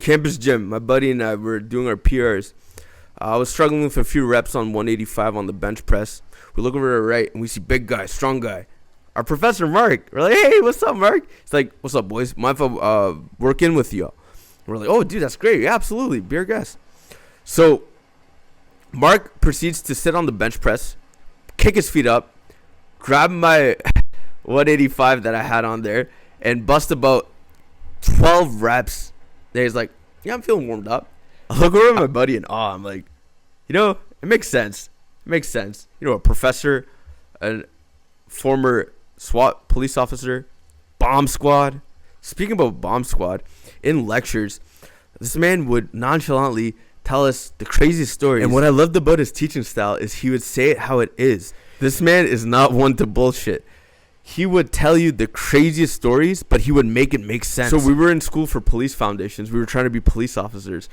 campus gym. My buddy and I were doing our PRs. I was struggling with a few reps on 185 on the bench press. We look over to the right and we see big guy, strong guy. Our professor Mark. We're like, hey, what's up, Mark? He's like, what's up, boys? Mind if I work in with you? We're like, oh, dude, that's great. Yeah, absolutely. Be our guest. So Mark proceeds to sit on the bench press, kick his feet up, grab my 185 that I had on there, and bust about 12 reps. There he's like, yeah, I'm feeling warmed up. I look over at my buddy in awe. I'm like, it makes sense. It makes sense. A professor, a former SWAT police officer, bomb squad. Speaking about bomb squad, in lectures, this man would nonchalantly tell us the craziest stories. And what I loved about his teaching style is he would say it how it is. This man is not one to bullshit. He would tell you the craziest stories, but he would make it make sense. So we were in school for police foundations. We were trying to be police officers.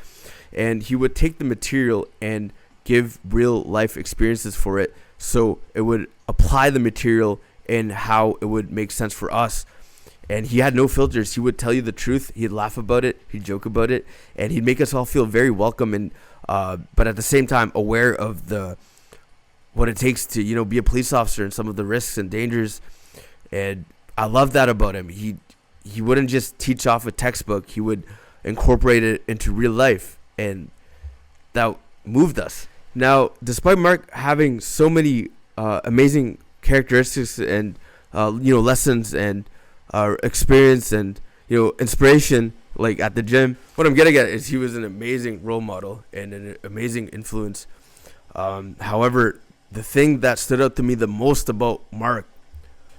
And he would take the material and give real life experiences for it. So it would apply the material and how it would make sense for us. And he had no filters. He would tell you the truth. He'd laugh about it. He'd joke about it. And he'd make us all feel very welcome and but at the same time aware of what it takes to, be a police officer and some of the risks and dangers. And I love that about him. He wouldn't just teach off a textbook. He would incorporate it into real life. And that moved us. Now, despite Mark having so many amazing characteristics and, lessons and experience and, inspiration, like at the gym, what I'm getting at is he was an amazing role model and an amazing influence. However, the thing that stood out to me the most about Mark,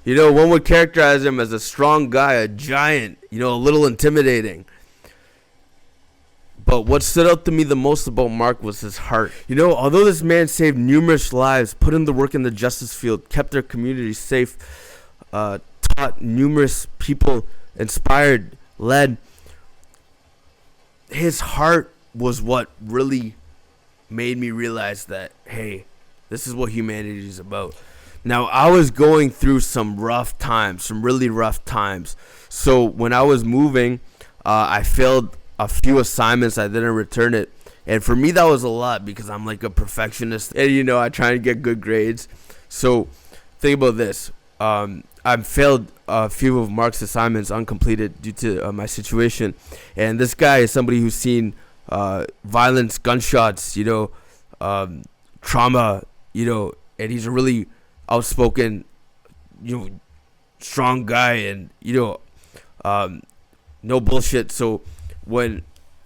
one would characterize him as a strong guy, a giant, a little intimidating. But what stood out to me the most about Mark was his heart. Although this man saved numerous lives, put in the work in the justice field, kept their community safe, taught numerous people, inspired, led, his heart was what really made me realize that, hey, this is what humanity is about. Now, I was going through some rough times, some really rough times. So when I was moving, I failed a few assignments. I didn't return it. And for me, that was a lot because I'm like a perfectionist. And, I try to get good grades. So think about this. I failed a few of Mark's assignments uncompleted due to my situation. And this guy is somebody who's seen violence, gunshots, trauma, and he's a really outspoken, strong guy and, no bullshit. So when